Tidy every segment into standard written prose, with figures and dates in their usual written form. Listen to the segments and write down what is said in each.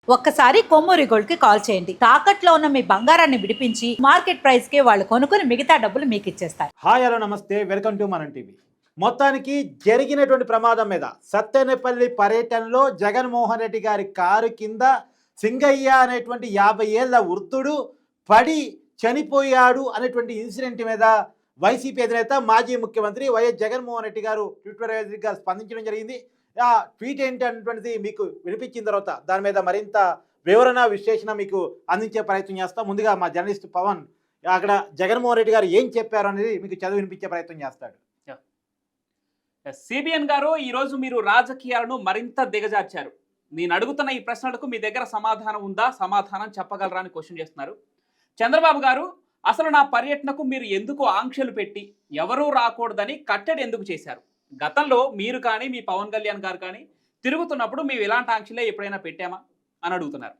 ఒక్కసారి కొమ్మూరి గోల్డ్ కి కాల్ చేయండి. తాకట్లో ఉన్న మీ బంగారాన్ని విడిపించి మార్కెట్ ప్రైస్ కి వాళ్ళు కొనుక్కుని మిగతా డబ్బులు మీకు ఇచ్చేస్తారు. హాయ్ హలో నమస్తే, వెల్కమ్ టు మనం టీవీ. మొత్తానికి జరిగినటువంటి ప్రమాదం మీద సత్తెనపల్లి పర్యటనలో జగన్మోహన్ రెడ్డి గారి కారు కింద సింగయ్య అనేటువంటి 50 ఏళ్ల వృద్ధుడు పడి చనిపోయాడు అనేటువంటి ఇన్సిడెంట్ మీద వైసీపీ అధినేత మాజీ ముఖ్యమంత్రి వైఎస్ జగన్మోహన్ రెడ్డి గారు ట్విట్టర్ వేదికగా స్పందించడం జరిగింది. ఆ ట్వీట్ ఏంటి అనేటువంటిది మీకు వినిపించిన తర్వాత దాని మీద మరింత వివరణ విశ్లేషణ మీకు అందించే ప్రయత్నం చేస్తాం. ముందుగా మా జర్నలిస్ట్ పవన్ అక్కడ జగన్మోహన్ రెడ్డి గారు ఏం చెప్పారు అనేది మీకు చదివి వినిపించే ప్రయత్నం చేస్తాడు. సిబిఎన్ గారు, ఈరోజు మీరు రాజకీయాలను మరింత దిగజార్చారు. నేను అడుగుతున్న ఈ ప్రశ్నలకు మీ దగ్గర సమాధానం ఉందా, సమాధానం చెప్పగలరా అని క్వశ్చన్ చేస్తున్నారు. చంద్రబాబు గారు, అసలు నా పర్యటనకు మీరు ఎందుకు ఆంక్షలు పెట్టి ఎవరూ రాకూడదని కట్టడి ఎందుకు చేశారు? గతంలో మీరు కానీ మీ పవన్ కళ్యాణ్ గారు కానీ తిరుగుతున్నప్పుడు మేము ఇలాంటి ఆంక్షలే ఎప్పుడైనా పెట్టామా అని అడుగుతున్నారు.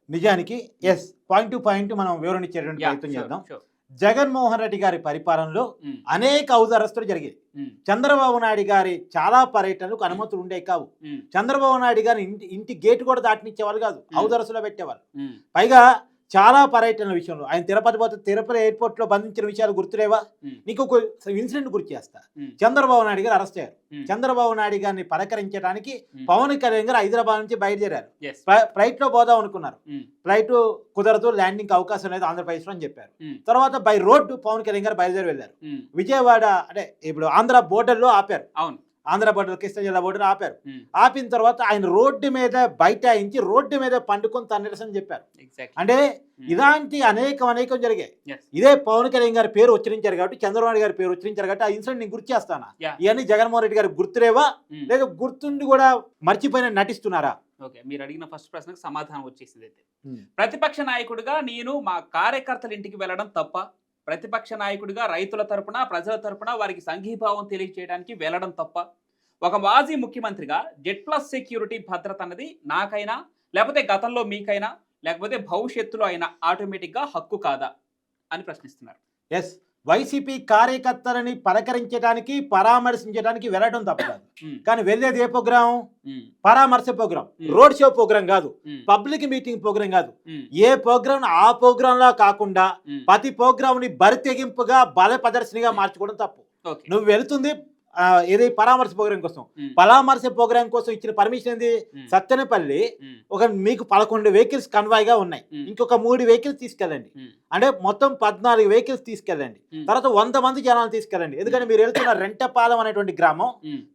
నిజానికి ఎస్, పాయింట్ టు పాయింట్ మనం వివరణ ఇచ్చేటువంటి ప్రయత్నం చేద్దాం. జగన్మోహన్ రెడ్డి గారి పరిపాలనలో అనేక ఔదారస్తులు జరిగాయి. చంద్రబాబు నాయుడు గారి చాలా పర్యటనలకు అనుమతులు ఉండే కావు. చంద్రబాబు నాయుడు గారి ఇంటి గేటు కూడా దాటినిచ్చేవాళ్ళు కాదు, ఔదారసులో పెట్టేవాళ్ళు. పైగా చాలా పర్యటనల విషయంలో ఆయన తిరుపతి పోతే తిరుపతి ఎయిర్పోర్ట్ లో బంధించిన విషయాలు గుర్తులేవా? నీకు ఒక ఇన్సిడెంట్ గుర్తు చేస్తా. చంద్రబాబు నాయుడు గారు అరెస్ట్ అయ్యారు. చంద్రబాబు నాయుడు గారిని పలకరించడానికి పవన్ కళ్యాణ్ గారు హైదరాబాద్ నుంచి బయలుదేరారు. ఫ్లైట్ లో పోదాం అనుకున్నారు. ఫ్లైట్ కుదరదు, ల్యాండింగ్ అవకాశం లేదు ఆంధ్రప్రదేశ్ లో అని చెప్పారు. తర్వాత బై రోడ్డు పవన్ కళ్యాణ్ గారు బయలుదేరి వెళ్ళారు. విజయవాడ అంటే ఇప్పుడు ఆంధ్ర బోర్డర్ లో ఆపారు. అవును, ఆంధ్ర బోర్డర్, కృష్ణా జిల్లా బోర్డర్ ఆపారు. ఆపిన తర్వాత ఆయన రోడ్డు మీద బైఠాయించి రోడ్డు మీద పండుకొని తన నిరసన చెప్పారు. అంటే ఇలాంటి అనేకం జరిగాయి. ఇదే పవన్ కళ్యాణ్ గారి పేరు ఉచ్చరించారు కాబట్టి, చంద్రబాబు నాయుడు గారి పేరు ఉచ్చరించారు కాబట్టి ఆ ఇన్సిడెంట్ నేను గుర్తు చేస్తానా? ఇవన్నీ జగన్మోహన్ రెడ్డి గారికి గుర్తులేవా, లేదా గుర్తుండి కూడా మర్చిపోయిన నటిస్తున్నారా? ఓకే, మీరు అడిగిన ఫస్ట్ ప్రశ్నకు సమాధానం వచ్చేసింది. అయితే ప్రతిపక్ష నాయకుడిగా నేను మా కార్యకర్తల ఇంటికి వెళ్ళడం తప్ప, ప్రతిపక్ష నాయకుడిగా రైతుల తరపున ప్రజల తరపున వారికి సంఘీభావం తెలియజేయడానికి వెళ్ళడం తప్ప, ఒక మాజీ ముఖ్యమంత్రిగా జెడ్+ సెక్యూరిటీ భద్రత అన్నది నాకైనా, లేకపోతే గతంలో మీకైనా, లేకపోతే భవిష్యత్తులో అయినా ఆటోమేటిక్గా హక్కు కాదా అని ప్రశ్నిస్తున్నారు. ఎస్, వైసీపీ కార్యకర్తలని పలకరించడానికి పరామర్శించడానికి వెళ్ళడం తప్పదు. కానీ వెళ్ళేది ఏ ప్రోగ్రాం? పరామర్శ ప్రోగ్రాం, రోడ్ షో ప్రోగ్రాం కాదు, పబ్లిక్ మీటింగ్ ప్రోగ్రాం కాదు. ఏ ప్రోగ్రామ్ ఆ ప్రోగ్రామ్ లా కాకుండా ప్రతి ప్రోగ్రామ్ ని బరితెగింపుగా బల ప్రదర్శనగా మార్చుకోవడం తప్పు. నువ్వు వెళుతుంది ఏది పరామర్శ ప్రోగ్రాం కోసం. పరామర్శ ప్రోగ్రాం కోసం ఇచ్చిన పర్మిషన్ ఏంది? సత్తెనపల్లి ఒక మీకు 11 వెహికల్స్ కన్వాయ్ గా ఉన్నాయి, ఇంకొక 3 వెహికల్స్ తీసుకెళ్ళండి అంటే మొత్తం 14 వెహికల్స్ తీసుకెళ్ళండి. తర్వాత 100 మంది జనాలు తీసుకెళ్ళండి. ఎందుకంటే మీరు వెళ్తున్న రెంటపాలెం అనేటువంటి గ్రామం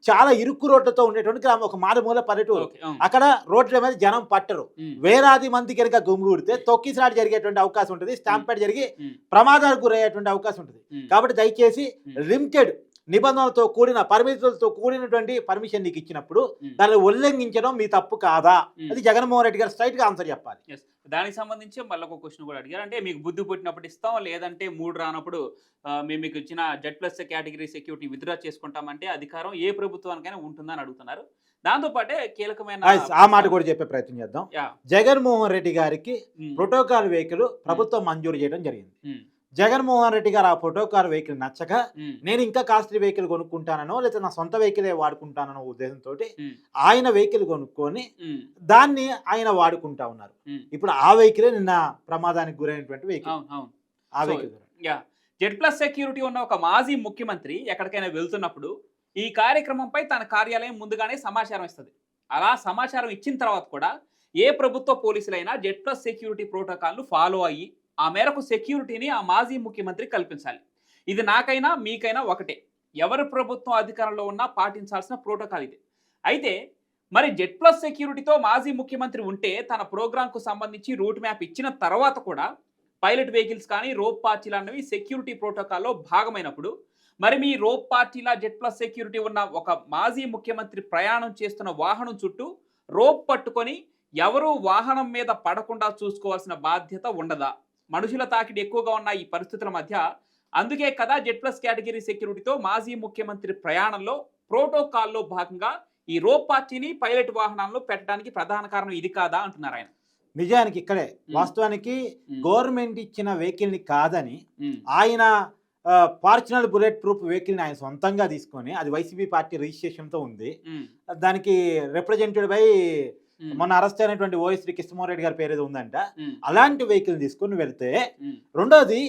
చాలా ఇరుక్కు రోడ్లతో ఉండేటువంటి గ్రామం, ఒక మారుమూల పల్లెటూరు. అక్కడ రోడ్ల మీద జనం పట్టరు. వేలాది మంది కనుక గుమిగూడితే తొక్కిసలాట జరిగేటువంటి అవకాశం ఉంటుంది, స్టాంపేడ్ జరిగి ప్రమాదాలకు గురయ్యేటువంటి అవకాశం ఉంటుంది. కాబట్టి దయచేసి లిమిటెడ్ నిబంధనలతో కూడిన పరిమితులతో కూడినటువంటి పర్మిషన్ నీకు ఇచ్చినప్పుడు దాన్ని ఉల్లంఘించడం మీ తప్పు కాదా? అది జగన్మోహన్ రెడ్డి గారు స్ట్రైట్ గా ఆన్సర్ చెప్పాలి. దానికి సంబంధించి మళ్ళీ ఒక క్వశ్చన్ కూడా అడిగారు. అంటే మీకు బుద్ధి పుట్టినప్పుడు ఇస్తాం, లేదంటే 3 రానప్పుడు మేము మీకు ఇచ్చిన జెడ్+ కేటగిరీ సెక్యూరిటీ విత్డ్రా చేసుకుంటామంటే అధికారం ఏ ప్రభుత్వానికైనా ఉంటుందని అడుగుతున్నారు. దాంతో పాటే కీలకమైన ఆ మాట కూడా చెప్పే ప్రయత్నం చేద్దాం. జగన్మోహన్ రెడ్డి గారికి ప్రోటోకాల్ వెహికల్ ప్రభుత్వం మంజూరు చేయడం జరిగింది. జగన్మోహన్ రెడ్డి గారు ఆ ప్రోటోకాల్ వెహికల్ నచ్చక నేను ఇంకా కాస్ట్లీ వెహికల్ కొనుక్కుంటానో లేదా నా సొంత వెహికలే వాడుకుంటానో ఉద్దేశంతో ఆయన వెహికల్ కొనుక్కొని దాన్ని ఆయన వాడుకుంటా ఉన్నారు. ఇప్పుడు ఆ వెహికలే నిన్న ప్రమాదానికి గురైనటువంటి వెహికల్. ఆ వెహికల్ జెడ్+ సెక్యూరిటీ ఉన్న ఒక మాజీ ముఖ్యమంత్రి ఎక్కడికైనా వెళ్తున్నప్పుడు ఈ కార్యక్రమంపై తన కార్యాలయం ముందుగానే సమాచారం ఇస్తుంది. అలా సమాచారం ఇచ్చిన తర్వాత కూడా ఏ ప్రభుత్వ పోలీసులైనా జెడ్+ సెక్యూరిటీ ప్రోటోకాల్ను ఫాలో అయ్యి ఆ మేరకు సెక్యూరిటీని ఆ మాజీ ముఖ్యమంత్రి కల్పించాలి. ఇది నాకైనా మీకైనా ఒకటే. ఎవరి ప్రభుత్వం అధికారంలో ఉన్నా పాటించాల్సిన ప్రోటోకాల్ ఇది. అయితే మరి జెడ్+ సెక్యూరిటీతో మాజీ ముఖ్యమంత్రి ఉంటే తన ప్రోగ్రాంకు సంబంధించి రూట్ మ్యాప్ ఇచ్చిన తర్వాత కూడా పైలట్ వెహికల్స్ కానీ రోప్ పార్టీలు అన్నవి సెక్యూరిటీ ప్రోటోకాల్లో భాగమైనప్పుడు మరి మీ రోప్ పార్టీల జెడ్+ సెక్యూరిటీ ఉన్న ఒక మాజీ ముఖ్యమంత్రి ప్రయాణం చేస్తున్న వాహనం చుట్టూ రోప్ పట్టుకొని ఎవరూ వాహనం మీద పడకుండా చూసుకోవాల్సిన బాధ్యత ఉండదా? మనుషుల తాకిడి ఎక్కువగా ఉన్న ఈ పరిస్థితుల మధ్య అందుకే కదా జెడ్+ కేటగిరీ సెక్యూరిటీతో మాజీ ముఖ్యమంత్రి ప్రయాణంలో ప్రోటోకాల్లో భాగంగా ఈ రోప్ పార్టీని పైలట్ వాహనాల్లో పెట్టడానికి ప్రధాన కారణం ఇది కాదా అంటున్నారు ఆయన. నిజానికి ఇక్కడే వాస్తవానికి గవర్నమెంట్ ఇచ్చిన వెహికల్ ని కాదని ఆయన ఫార్చునర్ బుల్లెట్ ప్రూఫ్ వెహికల్ ని ఆయన సొంతంగా తీసుకొని, అది వైసీపీ పార్టీ రిజిస్ట్రేషన్ తో ఉంది, దానికి రిప్రజెంటెడ్ బై మొన్న అరెస్ట్ అయినటువంటి ఓఎస్టీ కృష్ణమోహన్ రెడ్డి గారి పేరు ఏదో ఉందంట. ఉమ్, అలాంటి వెహికల్ తీసుకుని వెళ్తే, ఉమ్, రెండోది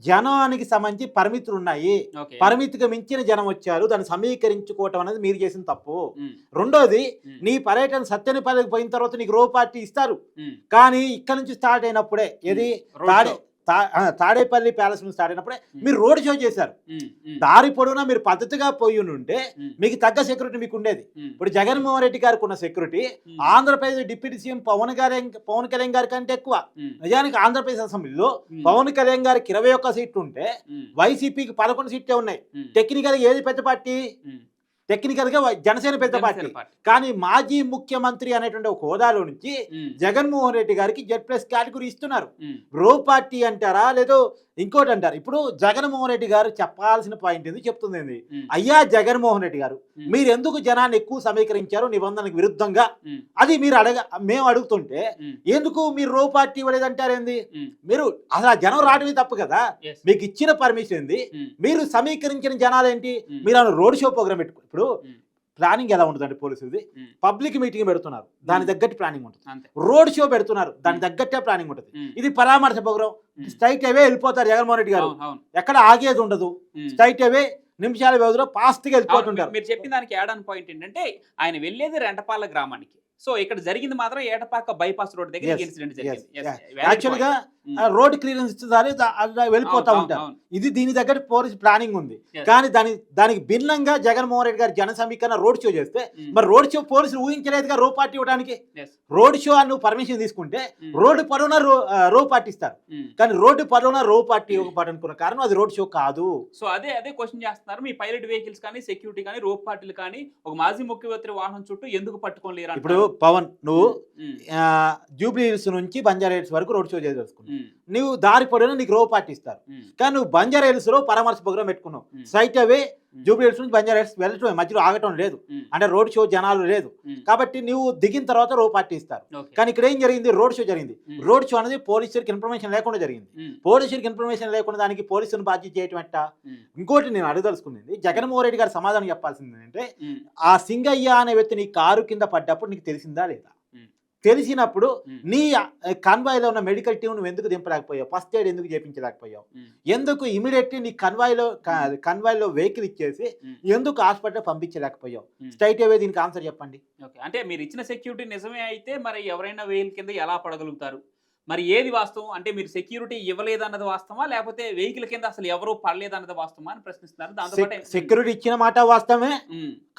జనానికి సంబంధించి పరిమితులు ఉన్నాయి, ఓకే. పరిమితికి మించిన జనం వచ్చారు, దాన్ని సమీకరించుకోవటం అనేది మీరు చేసిన తప్పు. ఉమ్, రెండోది ఉమ్, నీ పర్యటన సత్యనపల్లికి పోయిన తర్వాత నీకు రో పార్టీ ఇస్తారు, ఉమ్, కానీ ఇక్కడ నుంచి స్టార్ట్ అయినప్పుడే ఏది రోడ్ తాడే షో. తాడేపల్లి ప్యాలెస్ నుంచి స్టార్ట్ అయినప్పుడే ఉమ్, మీరు రోడ్ షో చేశారు. ఉమ్, ఉమ్, దారి పొడవునా మీరు పద్ధతిగా పోయి ఉంటే ఉమ్, మీకు తగ్గ సెక్యూరిటీ మీకు ఉండేది. ఉమ్, ఇప్పుడు జగన్మోహన్ రెడ్డి గారికి ఉన్న సెక్యూరిటీ ఉమ్, ఆంధ్రప్రదేశ్ డిప్యూటీ సీఎం పవన్ కళ్యాణ్ గారి కంటే ఎక్కువ. ఉమ్, నిజానికి ఆంధ్రప్రదేశ్ అసెంబ్లీలో ఉమ్, పవన్ కళ్యాణ్ గారికి 21 సీట్లు ఉంటే ఉమ్, వైసీపీకి 11 సీట్లే ఉన్నాయి. ఉమ్, టెక్నికల్ గా ఏది పెద్ద పార్టీ? ఉమ్, టెక్నికల్ గా జనసేన పెద్ద పార్టీ. జనసేన పార్టీ. కానీ మాజీ ముఖ్యమంత్రి అనేటువంటి ఒక హోదాలో నుంచి ఉమ్, జగన్మోహన్ రెడ్డి గారికి Z+ కేటగిరీ ఇస్తున్నారు. ఉమ్, రో పార్టీ అంటారా లేదో ఇంకోటి అంటారు. ఇప్పుడు జగన్మోహన్ రెడ్డి గారు చెప్పాల్సిన పాయింట్ ఎందుకు చెప్తుంది ఏంది? ఉమ్, అయ్యా జగన్మోహన్ రెడ్డి గారు, ఉమ్, మీరు ఎందుకు జనాన్ని ఎక్కువ సమీకరించారు నిబంధనలకు విరుద్ధంగా? ఉమ్, అది మీరు మేము అడుగుతుంటే ఉమ్, ఎందుకు మీరు రో పార్టీ ఇవ్వలేదంటారేంది? ఉమ్, మీరు అసలు ఆ జనం రావడమే తప్పు కదా. yes, మీకు ఇచ్చిన పర్మిషన్ ఏంది? ఉమ్, మీరు సమీకరించిన జనాలు ఏంటి? ఉమ్, మీరు రోడ్ షో ప్రోగ్రామ్ పెట్టుకో. ఇప్పుడు ఉమ్, ప్లానింగ్ ఎలా ఉంటుందండి పోలీసులది? ఉమ్, పబ్లిక్ మీటింగ్ పెడుతున్నారు, దాని తగ్గట్టు ప్లానింగ్ ఉంటుంది. అంతే. రోడ్ షో పెడుతున్నారు, దాని తగ్గట్టే ప్లానింగ్ ఉంటుంది. ఉమ్, ఇది పరామర్శ ప్రోగ్రామ్. ఉమ్, స్ట్రైట్ అవే వెళ్ళిపోతారు జగన్మోహన్ రెడ్డి గారు, అవును, అవును. ఎక్కడ ఆగేది ఉండదు. ఉమ్. స్ట్రైట్ అవే నిమిషాల వ్యవధిలో ఫాస్ట్గా అవును, వెళ్ళిపోతుంటారు. మీరు చెప్పిన దానికి యాడ్ ఆన్ పాయింట్ ఏంటంటే ఆయన వెళ్ళేది రెంటపాల గ్రామానికి. సో ఇక్కడ జరిగింది మాత్రం ఏటపాక బైపాస్ రోడ్ దగ్గర Yes, ఇన్సిడెంట్ yes, జరిగింది. Yes, yeah. valid యాక్చువల్ గా point. ఉమ్, రోడ్ క్లియరెన్స్ ఇచ్చేసారి వెళ్ళిపోతా అవును, ఉంటారు. అవును. ఇది దీని దగ్గర పోలీస్ ప్లానింగ్ ఉంది. Yes. కానీ దానికి భిన్నంగా జగన్మోహన్ రెడ్డి గారు జన సమీకరణ రోడ్ షో చేస్తే, ఉమ్, మరి రోడ్ షో పోలీసులు ఊహించలేదుగా రో పార్టీ ఇవ్వడానికి. yes, రోడ్ షో అని నువ్వు పర్మిషన్ తీసుకుంటే ఉమ్, రోడ్డు పరువున రో పార్టీ ఇస్తారు, ఉమ్. కానీ రోడ్డు పరువున రో పార్టీ ఇవ్వకపోవడానికి కారణం అది రోడ్ షో కాదు. సో అదే క్వశ్చన్ చేస్తున్నారు. మీ పైలట్ వెహికల్స్ కానీ సెక్యూరిటీ కానీ రోప్ పార్టీలు కానీ ఒక మాజీ ముఖ్యమంత్రి వాహనం చుట్టూ ఎందుకు పట్టుకోలేరు? ఇప్పుడు పవన్ నువ్వు జూబ్లీ హిల్స్ నుంచి బంజారా హిల్స్ వరకు రోడ్ షో చేసుకున్నావు, నువ్వు దారి పొడవునా నీకు రో పార్టీ ఇస్తారు. కానీ నువ్వు బంజారా హిల్స్ లో పరామర్శ ప్రోగ్రామ్ పెట్టుకున్నావు. స్ట్రైట్ అవే జూబ్లీ హిల్స్ నుంచి బంజారా హిల్స్ వెళ్ళటం, మధ్యలో ఆగటం లేదు, అంటే రోడ్ షో జనాలు లేదు కాబట్టి నువ్వు దిగిన తర్వాత రో పార్టీ ఇస్తారు. కానీ ఇక్కడ ఏం జరిగింది? రోడ్ షో జరిగింది. రోడ్ షో అనేది పోలీసులకు ఇన్ఫర్మేషన్ లేకుండా జరిగింది. పోలీసులకు ఇన్ఫర్మేషన్ లేకుండా దానికి పోలీసులను బాధ్యత చేయటం ఎట్టా? ఇంకోటి నేను అడగదలుచుకున్నది, జగన్మోహన్ రెడ్డి గారు సమాధానం చెప్పాల్సింది ఏంటంటే, ఆ సింగయ్య అనే వ్యక్తి నీ కారు కింద పడ్డప్పుడు నీకు తెలిసిందా లేదా? తెలిసినప్పుడు నీ కన్వాయ్లో ఉన్న మెడికల్ టీం నువ్వు ఎందుకు దింపలేకపోయావు? ఫస్ట్ ఎయిడ్ ఎందుకు చేయించలేకపోయావు? ఎందుకు ఇమీడియట్లీ నీ కన్వాయ్లో వెహికల్ ఇచ్చేసి ఎందుకు హాస్పిటల్ పంపించలేకపోయావు? స్ట్రైట్ అవే దీనికి ఆన్సర్ చెప్పండి. ఓకే, అంటే మీరు ఇచ్చిన సెక్యూరిటీ నిజమే అయితే మరి ఎవరైనా వెహికల్ కింద ఎలా పడగలుగుతారు? మరి ఏది వాస్తవం? అంటే మీరు సెక్యూరిటీ ఇవ్వలేదన్నది వాస్తవమా, లేకపోతే వెహికల్ కింద అసలు ఎవరు పడలేదన్నది వాస్తవమా అని ప్రశ్నిస్తున్నారు. దాంతో సెక్యూరిటీ ఇచ్చిన మాట వాస్తవమే,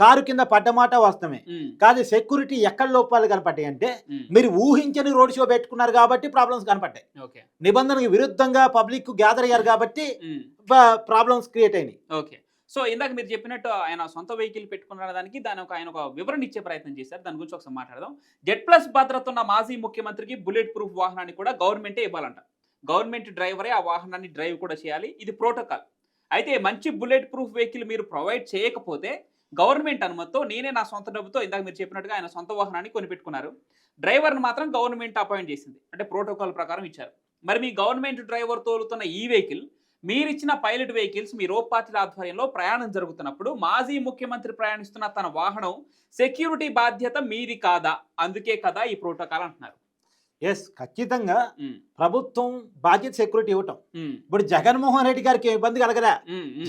కారు కింద పడ్డ మాట వాస్తవమే. కాదు సెక్యూరిటీ ఎక్కడ లోపాలు కనపడ్డాయి అంటే, మీరు ఊహించని రోడ్ షో పెట్టుకున్నారు కాబట్టి ప్రాబ్లమ్స్ కనపడ్డాయి. ఓకే, నిబంధనకు విరుద్ధంగా పబ్లిక్ గ్యాదర్ అయ్యారు కాబట్టి ప్రాబ్లమ్స్ క్రియేట్ అయినాయి. ఓకే. సో ఇందాక మీరు చెప్పినట్టు ఆయన సొంత వెహికల్ పెట్టుకున్న దానికి ఆయన ఒక వివరణ ఇచ్చే ప్రయత్నం చేశారు. దాని గురించి ఒకసారి మాట్లాడదాం. Z+ భద్రత ఉన్న మాజీ ముఖ్యమంత్రికి బుల్లెట్ ప్రూఫ్ వాహనాన్ని కూడా గవర్నమెంటే ఇవ్వాలంట. గవర్నమెంట్ డ్రైవరే ఆ వాహనాన్ని డ్రైవ్ కూడా చేయాలి. ఇది ప్రోటోకాల్. అయితే మంచి బుల్లెట్ ప్రూఫ్ వెహికల్ మీరు ప్రొవైడ్ చేయకపోతే గవర్నమెంట్ అనుమతితో నేనే నా సొంత డబ్బుతో, ఇందాక మీరు చెప్పినట్టుగా ఆయన సొంత వాహనాన్ని కొనిపెట్టుకున్నారు, డ్రైవర్ని మాత్రం గవర్నమెంట్ అపాయింట్ చేసింది, అంటే ప్రోటోకాల్ ప్రకారం ఇచ్చారు. మరి మీ గవర్నమెంట్ డ్రైవర్ తోలుతున్న ఈ వెహికల్, మీరిచ్చిన పైలట్ వెహికల్స్ మీ రోప్ పార్టీల ఆధ్వర్యంలో ప్రయాణం జరుగుతున్నప్పుడు మాజీ ముఖ్యమంత్రి ప్రయాణిస్తున్న తన వాహనం సెక్యూరిటీ బాధ్యత మీది కాదా? అందుకే కదా ఈ ప్రోటోకాల్ అంటున్నారు. ఎస్, ఖచ్చితంగా ప్రభుత్వం బాధ్యత సెక్యూరిటీ ఇవ్వటం. ఇప్పుడు జగన్మోహన్ రెడ్డి గారికి ఇబ్బంది కలగదా?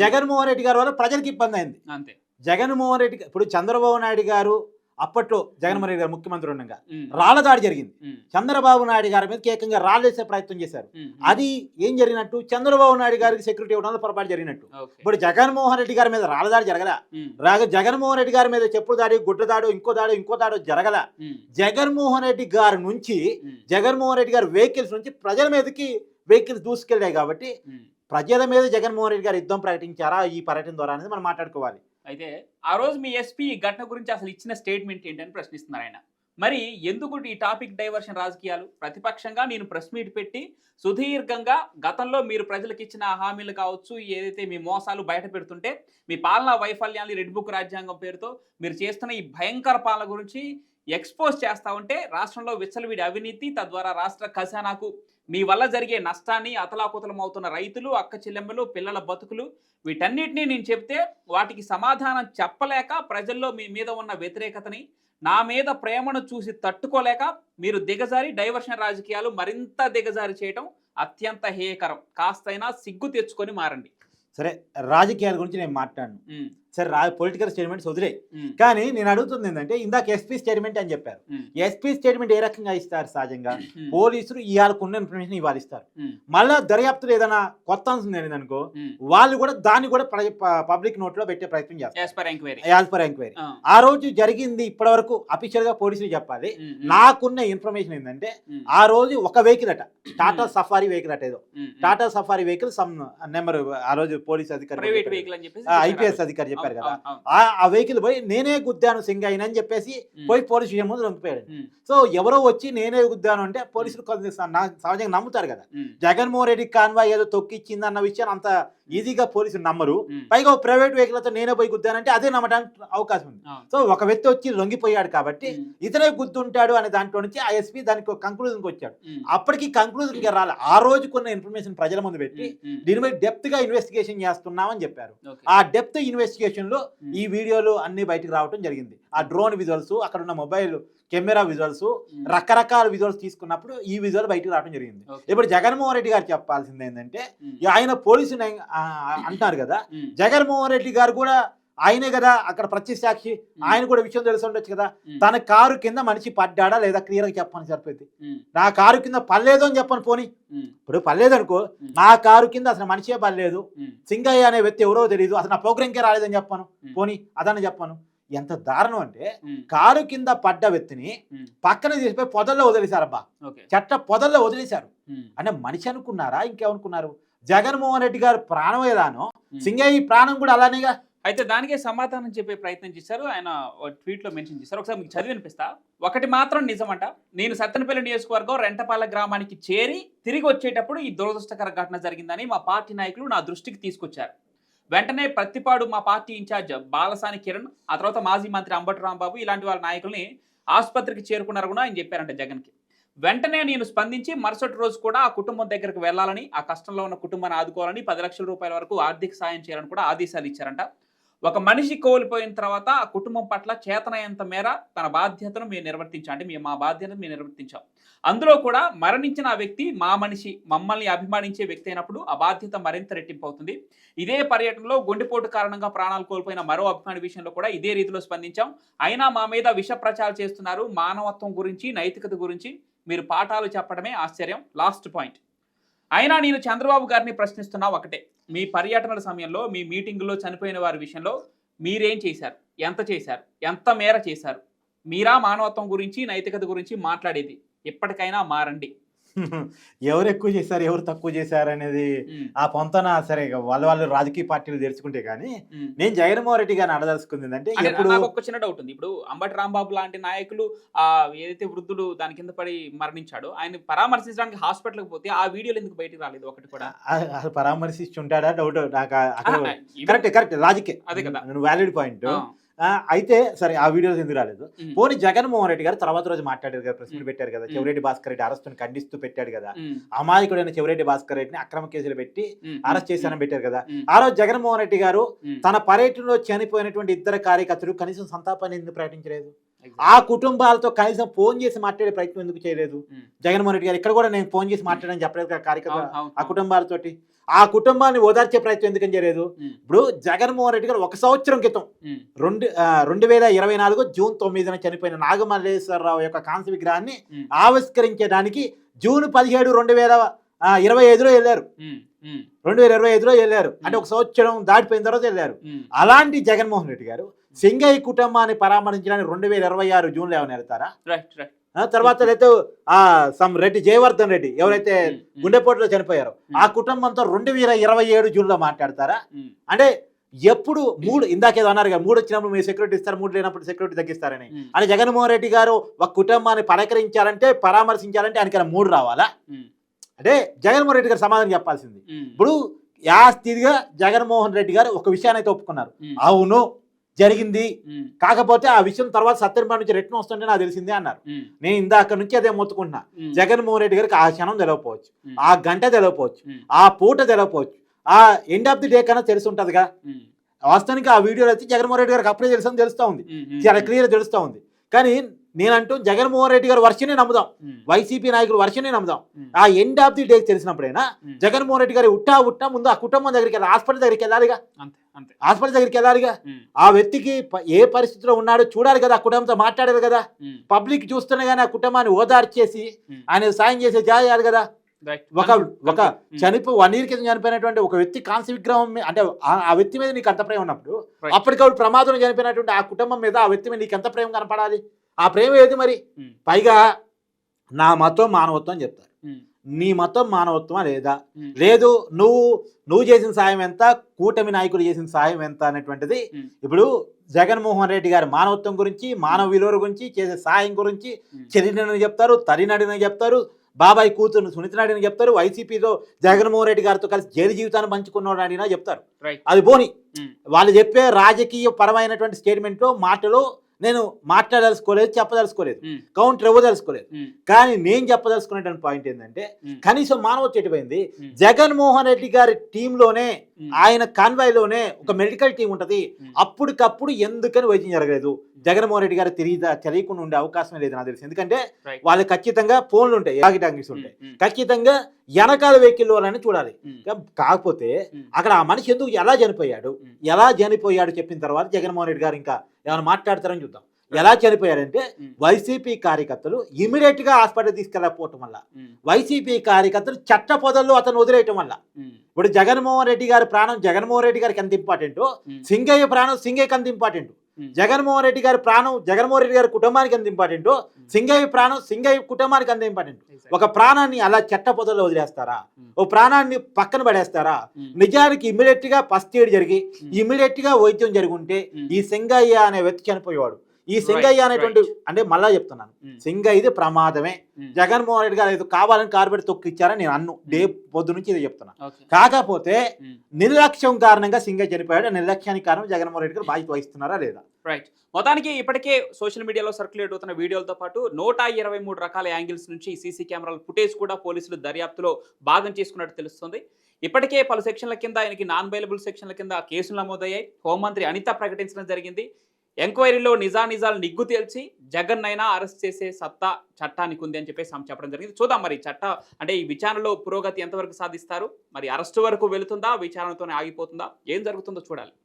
జగన్మోహన్ రెడ్డి గారి వల్ల ప్రజలకు ఇబ్బంది అయింది. అంతే. జగన్మోహన్ రెడ్డి ఇప్పుడు చంద్రబాబు నాయుడు గారు అప్పట్లో జగన్మోహన్ రెడ్డి గారు ముఖ్యమంత్రి ఉండగా రాళ్ల దాడి జరిగింది. చంద్రబాబు నాయుడు గారి మీద ఏకంగా రాళ్ళేసే ప్రయత్నం చేశారు. అది ఏం జరిగినట్టు? చంద్రబాబు నాయుడు గారికి సెక్యూరిటీ ఇవ్వడంలో పొరపాటు జరిగినట్టు. ఇప్పుడు జగన్మోహన్ రెడ్డి గారి మీద రాళ్ల దాడి జరగల, జగన్మోహన్ రెడ్డి గారి మీద చెప్పుల దాడి, గుడ్డ దాడు, ఇంకో దాడు జరగల. జగన్మోహన్ రెడ్డి గారి నుంచి, జగన్మోహన్ రెడ్డి గారి వెహికల్స్ నుంచి ప్రజల మీదకి వెహికల్స్ దూసుకెళ్ళాయి కాబట్టి ప్రజల మీద జగన్మోహన్ రెడ్డి గారు యుద్ధం ప్రకటించారా ఈ పర్యటన ద్వారా అనేది మనం మాట్లాడుకోవాలి. అయితే ఆ రోజు మీ ఎస్పీ ఈ ఘటన గురించి అసలు ఇచ్చిన స్టేట్మెంట్ ఏంటని ప్రశ్నిస్తున్నారు ఆయన. మరి ఎందుకు ఈ టాపిక్ డైవర్షన్ రాజకీయాలు? ప్రతిపక్షంగా నేను ప్రెస్ మీట్ పెట్టి సుదీర్ఘంగా గతంలో మీరు ప్రజలకు ఇచ్చిన హామీలు కావచ్చు, ఏదైతే మీ మోసాలు బయట పెడుతుంటే, మీ పాలనా వైఫల్యాలు, రెడ్ బుక్ రాజ్యాంగం పేరుతో మీరు చేస్తున్న ఈ భయంకర పాలన గురించి ఎక్స్పోజ్ చేస్తా ఉంటే రాష్ట్రంలో విచ్చలవిడి అవినీతి, తద్వారా రాష్ట్ర ఖజానాకు మీ వల్ల జరిగే నష్టాన్ని, అతలాకుతలం అవుతున్న రైతులు, అక్క చెల్లెమ్మలు, పిల్లల బతుకులు, వీటన్నిటినీ నేను చెప్తే వాటికి సమాధానం చెప్పలేక ప్రజల్లో మీ మీద ఉన్న వ్యతిరేకతని నా మీద ప్రేమను చూసి తట్టుకోలేక మీరు దిగజారి డైవర్షన్ రాజకీయాలు మరింత దిగజారి చేయటం అత్యంత హేయకరం. కాస్తైనా సిగ్గు తెచ్చుకొని మారండి. సరే, రాజకీయాల గురించి నేను మాట్లాడను. ఉమ్, సరే, పొలిటికల్ స్టేట్మెంట్స్ వదిలే. ఉమ్, కానీ నేను అడుగుతుంది ఏంటంటే, ఇందాక ఎస్పీ స్టేట్మెంట్ అని చెప్పారు. ఉమ్, ఎస్పీ స్టేట్మెంట్ ఏ రకంగా ఇస్తారు? సహజంగా ఉమ్, పోలీసులు ఇవాళకున్న ఇన్ఫర్మేషన్ ఇవాళ ఇస్తారు. ఉమ్, మళ్ళా దర్యాప్తులు ఏదైనా కొత్త అంశం జరిగిందనుకో, ఉమ్. వాళ్ళు కూడా దాన్ని కూడా పబ్లిక్ నోట్ లో పెట్టే ప్రయత్నం చేస్తారు. As per enquiry. As per enquiry. ఆ రోజు జరిగింది ఇప్పటి వరకు అఫీషియల్ గా పోలీసులు చెప్పాలి. ఉమ్, ఉమ్, నాకున్న ఇన్ఫర్మేషన్ ఏంటంటే, ఉమ్, ఆ రోజు ఒక వెహికల్ అట, టాటా సఫారీ వెహికల్ అట, ఏదో ఉమ్, ఉమ్. Tata safari vehicle some number ఆ రోజు పోలీస్ అధికారి ప్రైవేట్ వెహికల్ అని చెప్పేసి ఐపీఎస్ అధికారి చెప్పారు కదా, అవును, అవును. ఆ వెహికల్ పోయి నేనే గుద్దాను సింగయ్య అని చెప్పేసి పోయి పోలీస్ స్టేషన్ ముందు లొంగిపోయాడు. ఉమ్, సో ఎవరో వచ్చి నేనే గుద్దాను అంటే పోలీసులు కొంత సహజంగా నమ్ముతారు కదా. ఉమ్, జగన్మోహన్ రెడ్డి కాన్వాయ్ ఏదో తొక్కిచ్చింది అన్న విషయాన్ని అంత ఈజీగా పోలీసులు నమ్మరు. ఉమ్. పైగా ప్రైవేట్ వెహికల్ తో నేనే పోయి గుద్దానంటే అదే నమ్మడానికి అవకాశం ఉంది. అవును. సో ఒక వ్యక్తి వచ్చి లొంగిపోయాడు కాబట్టి ఉమ్, ఇతనే గుద్దుంటాడు అనే దాంట్లో నుంచి ఆ ఎస్పీ దానికి కంక్లూజన్కి వచ్చాడు. ఉమ్, అప్పటికి కంక్లూజన్కి రాలి. ఆ రోజుకున్న ఇన్ఫర్మేషన్ ప్రజల ముందు పెట్టి ఉమ్, దీని మీద డెప్త్ గా ఇన్వెస్టిగేషన్ చేస్తున్నామని చెప్పారు. ఓకే. ఆ డెప్త్ ఇన్వెస్టిగేషన్ లో ఈ వీడియోలు అన్ని బయటకు రావడం జరిగింది. ఆ డ్రోన్ విజువల్స్, అక్కడ ఉన్న మొబైల్ కెమెరా విజువల్స్, ఉమ్, రకరకాల విజువల్స్ తీసుకున్నప్పుడు ఈ విజువల్ బయటకు రావడం జరిగింది. ఓకే. ఇప్పుడు జగన్మోహన్ రెడ్డి గారు చెప్పాల్సింది ఏంటంటే, ఉమ్, ఆయన పోలీసులు అంటున్నారు కదా, ఉమ్, జగన్మోహన్ రెడ్డి గారు కూడా ఆయనే కదా అక్కడ ప్రత్యక్ష సాక్షి, ఆయన కూడా విషయం తెలిసి ఉండొచ్చు కదా. ఉమ్, తన కారు కింద మనిషి పడ్డాడా లేదా క్లియర్ గా చెప్పని సరిపోయింది. ఉమ్, నా కారు కింద పర్లేదు అని చెప్పను. పోనీ ఉమ్, ఇప్పుడు పర్లేదు అనుకో, ఉమ్, నా కారు కింద అసలు మనిషే పర్లేదు, ఉమ్, సింగయ్య అనే వ్యక్తి ఎవరో తెలియదు, అసలు నా ప్రోగ్రాంకే రాలేదని చెప్పాను. ఉమ్. పోనీ అదని చెప్పాను. ఎంత దారుణం అంటే, ఉమ్, కారు కింద పడ్డ వ్యక్తిని ఉమ్, పక్కన తీసిపోయి పొదల్లో వదిలేశారబ్బా. ఓకే. చెట్ట పొదల్లో వదిలేశారు. ఉమ్, అంటే మనిషి అనుకున్నారా, ఇంకేమనుకున్నారు? జగన్మోహన్ రెడ్డి గారు ప్రాణం ఏదానో, ఉమ్. సింగయ్య ప్రాణం కూడా అలానేగా. అయితే దానికే సమాధానం చెప్పే ప్రయత్నం చేశారు. ఆయన ట్వీట్ లో మెన్షన్ చేశారు. ఒకసారి మీకు చదివి వినిపిస్తా. ఒకటి మాత్రం నిజమంట, నేను సత్తెనపల్లి నియోజకవర్గం రెంటపాల గ్రామానికి చేరి తిరిగి వచ్చేటప్పుడు ఈ దురదృష్టకర ఘటన జరిగిందని మా పార్టీ నాయకులు నా దృష్టికి తీసుకొచ్చారు. వెంటనే ప్రతిపాడు మా పార్టీ ఇన్ఛార్జ్ బాలసాని కిరణ్, ఆ తర్వాత మాజీ మంత్రి అంబటి రాంబాబు ఇలాంటి వాళ్ళ నాయకుల్ని ఆసుపత్రికి చేరుకున్నారు కూడా ఆయన చెప్పారంట జగన్కి. వెంటనే నేను స్పందించి మరుసటి రోజు కూడా ఆ కుటుంబం దగ్గరకు వెళ్ళాలని, ఆ కష్టంలో ఉన్న కుటుంబాన్ని ఆదుకోవాలని, 10 లక్షల రూపాయల వరకు ఆర్థిక సాయం చేయాలని కూడా ఆదేశాలు ఇచ్చారంట. ఒక మనిషి కోల్పోయిన తర్వాత ఆ కుటుంబం పట్ల చేతనైనంత మేర తన బాధ్యతను మేము నిర్వర్తించాం. అంటే మా బాధ్యతను మేము నిర్వర్తించాం. అందులో కూడా మరణించిన ఆ వ్యక్తి మా మనిషి, మమ్మల్ని అభిమానించే వ్యక్తి అయినప్పుడు ఆ బాధ్యత మరింత రెట్టింపు అవుతుంది. ఇదే పర్యటనలో గుండెపోటు కారణంగా ప్రాణాలు కోల్పోయిన మరో అభిమాని విషయంలో కూడా ఇదే రీతిలో స్పందించాం. అయినా మా మీద విష ప్రచారం చేస్తున్నారు. మానవత్వం గురించి, నైతికత గురించి మీరు పాఠాలు చెప్పడమే ఆశ్చర్యం. Last point. అయినా నేను చంద్రబాబు గారిని ప్రశ్నిస్తున్నా ఒకటే, మీ పర్యటనల సమయంలో, మీ మీటింగుల్లో చనిపోయిన వారి విషయంలో మీరేం చేశారు, ఎంత చేశారు, ఎంత మేర చేశారు? మీరా మానవత్వం గురించి, నైతికత గురించి మాట్లాడేది? ఇప్పటికైనా మారండి. ఎవరు ఎక్కువ చేశారు, ఎవరు తక్కువ చేశారు అనేది ఆ పొంతన సరే వాళ్ళు రాజకీయ పార్టీలు తెరుచుకుంటే కానీ, నేను జగన్మోహన్ రెడ్డి గారిని అడదలుచుకుంది ఏంటంటే, ఎప్పుడు నాకు ఒక చిన్న డౌట్ ఉంది. ఇప్పుడు అంబటి రాంబాబు లాంటి నాయకులు ఏదైతే వృద్ధుడు దాని కింద పడి మరణించాడో ఆయన పరామర్శించడానికి హాస్పిటల్కి పోతే ఆ వీడియోలు ఎందుకు బయటకు రాలేదు ఒకటి కూడా? అసలు పరామర్శించుంటాడా డౌట్ నాకు. ఇది- కరెక్ట్ రాజకీయ అదే కదా. Valid point. అయితే సరే, ఆ వీడియోస్ ఎందుకు రాలేదు? పోనీ జగన్మోహన్ రెడ్డి గారు తర్వాత రోజు మాట్లాడారు కదా, ప్రెస్ మీట్ పెట్టారు కదా, చెవిరెడ్డి భాస్కర్ రెడ్డి అరెస్ట్ని ఖండిస్తూ పెట్టాడు కదా. అమాయకుడైన చెవిరెడ్డి భాస్కర్ రెడ్డిని అక్రమ కేసులు పెట్టి అరెస్ట్ చేశానని పెట్టారు కదా. ఆ రోజు జగన్మోహన్ రెడ్డి గారు తన పర్యటనలో చనిపోయినటువంటి 2 కార్యకర్తలు కనీసం సంతాపాన్ని ఎందుకు ప్రకటించలేదు? ఆ కుటుంబాలతో కనీసం ఫోన్ చేసి మాట్లాడే ప్రయత్నం ఎందుకు చేయలేదు జగన్మోహన్ రెడ్డి గారు? ఇక్కడ కూడా నేను ఫోన్ చేసి మాట్లాడని చెప్పలేదు కదా కార్యకర్త ఆ కుటుంబాలతోటి. ఆ కుటుంబాన్ని ఓదార్చే ప్రయత్నం ఎందుకని చేయలేదు? ఇప్పుడు జగన్మోహన్ రెడ్డి గారు 1 సంవత్సరం క్రితం 2024 జూన్ 9న చనిపోయిన నాగమల్లేశ్వరరావు యొక్క కాంస్య విగ్రహాన్ని ఆవిష్కరించడానికి జూన్ 17, 2025లో వెళ్ళారు. 2025లో వెళ్ళారు. అంటే 1 సంవత్సరం దాటిపోయిన తర్వాత వెళ్ళారు. అలాంటి జగన్మోహన్ రెడ్డి గారు సింగయ్య కుటుంబాన్ని పరామర్శించడానికి 2026 జూన్లో ఏమైనా వెళ్తారా? తర్వాత అయితే సమ్ రెడ్డి, జయవర్ధన్ రెడ్డి ఎవరైతే గుండెపోటులో చనిపోయారో ఆ కుటుంబంతో 2027 జూన్లో మాట్లాడతారా? అంటే ఎప్పుడు 3 ఇందాకేదో అన్నారు కదా, 3 వచ్చినప్పుడు మీరు సెక్యూరిటీ ఇస్తారు, 3 లేనప్పుడు సెక్యూరిటీ తగ్గిస్తారని. అంటే జగన్మోహన్ రెడ్డి గారు ఒక కుటుంబాన్ని పరామర్శించాలంటే ఆయనకైనా 3 రావాలా? అంటే జగన్మోహన్ రెడ్డి గారు సమాధానం చెప్పాల్సింది. ఇప్పుడు యాస్థితిగా జగన్మోహన్ రెడ్డి గారు ఒక విషయాన్ని అయితే ఒప్పుకున్నారు, అవును జరిగింది, కాకపోతే ఆ విషయం తర్వాత సత్యనారాయణ నుంచి రిటర్న్ వస్తుంటే నాకు తెలిసిందే అన్నారు. నేను ఇందాక నుంచి అదే మొత్తుకుంటున్నా. జగన్మోహన్ రెడ్డి గారికి ఆ క్షణం తెలియకపోవచ్చు, ఆ గంట తెలియకపోవచ్చు, ఆ పూట తెలియకపోవచ్చు, ఆ ఎండ్ ఆఫ్ ది డే కన్నా తెలిసి ఉంటుందిగా. వాస్తవానికి ఆ వీడియోలో అయితే జగన్మోహన్ రెడ్డి గారికి అప్పుడే తెలుస్తూ ఉంది, చాలా క్లియర్ తెలుస్తూ ఉంది. కానీ నేనంటూ జగన్మోహన్ రెడ్డి గారు వర్షనే నమ్ముదాం, వైసీపీ నాయకులు వర్షనే నమ్ముదాం. ఆ ఎండ్ ఆఫ్ ది డే తెలిసినప్పుడైనా జగన్మోహన్ రెడ్డి గారు ఉట్టా ముందు ఆ కుటుంబం దగ్గరికి వెళ్ళాలి, హాస్పిటల్ దగ్గరికి వెళ్ళాలిగా, హాస్పిటల్ దగ్గరికి వెళ్ళాలిగా. ఆ వ్యక్తికి ఏ పరిస్థితిలో ఉన్నాడో చూడాలి కదా, ఆ కుటుంబంతో మాట్లాడాలి కదా. పబ్లిక్ చూస్తున్నా కానీ ఆ కుటుంబాన్ని ఓదార్చేసి ఆయన సాయం చేసే చేయాలి కదా. ఒక 1 year క్రితం చనిపోయినటువంటి ఒక వ్యక్తి కాంస్య విగ్రహం అంటే ఆ వ్యక్తి మీద నీకు అంత ప్రేమ ఉన్నప్పుడు అప్పటికప్పుడు ప్రమాదంలో చనిపోయినటువంటి ఆ కుటుంబం మీద ఆ వ్యక్తి మీద నీకు ఎంత ప్రేమ కనపడాలి? ఆ ప్రేమ ఏది మరి? పైగా నా మతం మానవత్వం అని చెప్తారు. నీ మతం మానవత్వమా లేదా? లేదు, నువ్వు చేసిన సాయం ఎంత, కూటమి నాయకులు చేసిన సాయం ఎంత అనేటువంటిది ఇప్పుడు జగన్మోహన్ రెడ్డి గారి మానవత్వం గురించి, మానవ విలువల గురించి, చేసే సాయం గురించి చెల్లినని చెప్తారు, తల్లినడిని చెప్తారు, బాబాయ్ కూతురు సునీతనాడిని చెప్తారు, వైసీపీలో జగన్మోహన్ రెడ్డి గారితో కలిసి జైలు జీవితాన్ని పంచుకున్నాడు అడినా చెప్తారు. అది పోని వాళ్ళు చెప్పే రాజకీయ పరమైనటువంటి స్టేట్మెంట్లో మాటలో నేను మాట్లాడదలుచుకోలేదు, చెప్పదలుచుకోలేదు, కౌంటర్ ఇవ్వదలుచుకోలేదు. కానీ నేను చెప్పదలుచుకునేటువంటి పాయింట్ ఏంటంటే కనీసం మానవత్వం ఎటుపోయింది. జగన్మోహన్ రెడ్డి గారి టీంలోనే ఆయన కాన్వాయ్లోనే ఒక మెడికల్ టీం ఉంటుంది. అప్పటికప్పుడు ఎందుకని వైద్యం జరగలేదు? జగన్మోహన్ రెడ్డి గారు తెలియకుండా ఉండే అవకాశమే లేదు నాకు తెలిసి. ఎందుకంటే వాళ్ళు ఖచ్చితంగా ఫోన్లు ఉంటాయి, టాంగిస్ ఉంటాయి, ఖచ్చితంగా వెనకాల వెహికల్లోనే చూడాలి. కాకపోతే అక్కడ ఆ మనిషి ఎందుకు ఎలా చనిపోయాడు చెప్పిన తర్వాత జగన్మోహన్ రెడ్డి గారు ఇంకా ఏమైనా మాట్లాడతారని చూద్దాం. ఎలా చనిపోయాడంటే వైసీపీ కార్యకర్తలు ఇమీడియట్ గా హాస్పిటల్ తీసుకెళ్ళకపోవటం వల్ల, వైసీపీ కార్యకర్తలు చట్ట పొదల్లో అతను వదిలేయటం వల్ల. ఇప్పుడు జగన్మోహన్ రెడ్డి గారి ప్రాణం జగన్మోహన్ రెడ్డి గారికి ఎంత ఇంపార్టెంటో, సింగయ్య ప్రాణం సింగయ్యకి అంత ఇంపార్టెంట్. జగన్మోహన్ రెడ్డి గారి ప్రాణం జగన్మోహన్ రెడ్డి గారి కుటుంబానికి ఎంత ఇంపార్టెంటో, సింగయ్య ప్రాణం సింగయ్య కుటుంబానికి అంత ఇంపార్టెంట్. ఒక ప్రాణాన్ని అలా చట్ట పొదల్లో వదిలేస్తారా? ఓ ప్రాణాన్ని పక్కన పడేస్తారా? నిజానికి ఇమీడియట్ గా ఫస్ట్ ఎయిడ్ జరిగి ఇమీడియట్ గా వైద్యం జరిగి ఉంటే ఈ సింగయ్య అనే వ్యక్తి చనిపోయేవాడు. ఈ సింగయ్య అనేటువంటి అంటే మళ్ళా చెప్తున్నాను, సింగయ్యది ప్రమాదమే. జగన్మోహన్ రెడ్డి గారు ఏదో కావాలని కార్పెట్ తొక్కిచ్చారని నేను అన్ను డే పొద్దు నుంచి ఇది చెప్తున్నా. కాకపోతే నిర్లక్ష్యం కారణంగా సింగయ్య చనిపోయాడు. నిర్లక్ష్యానికి కారణం జగన్మోహన్ రెడ్డి గారు బాధ్యత వహిస్తున్నారా లేదా? రైట్. మొత్తానికి ఇప్పటికే సోషల్ మీడియాలో సర్క్యులేట్ అవుతున్న వీడియోలతో పాటు 123 రకాల యాంగిల్స్ నుంచి సీసీ కెమెరాల ఫుటేజ్ కూడా పోలీసులు దర్యాప్తులో భాగం చేసుకున్నట్టు తెలుస్తుంది. ఇప్పటికే పలు సెక్షన్ల కింద ఆయనకి నాన్ బెయిలబుల్ సెక్షన్ల కింద కేసులు నమోదయ్యాయి. హోంమంత్రి అనిత ప్రకటించడం జరిగింది. ఎంక్వైరీలో నిజాలు నిగ్గు తేల్చి జగన్ అయినా అరెస్ట్ చేసే సత్తా చట్టానికి ఉంది అని చెప్పేసి ఆమె చెప్పడం జరిగింది. చూద్దాం మరి అంటే ఈ విచారణలో పురోగతి ఎంతవరకు సాధిస్తారు, మరి అరెస్టు వరకు వెళుతుందా, విచారణతోనే ఆగిపోతుందా, ఏం జరుగుతుందో చూడాలి.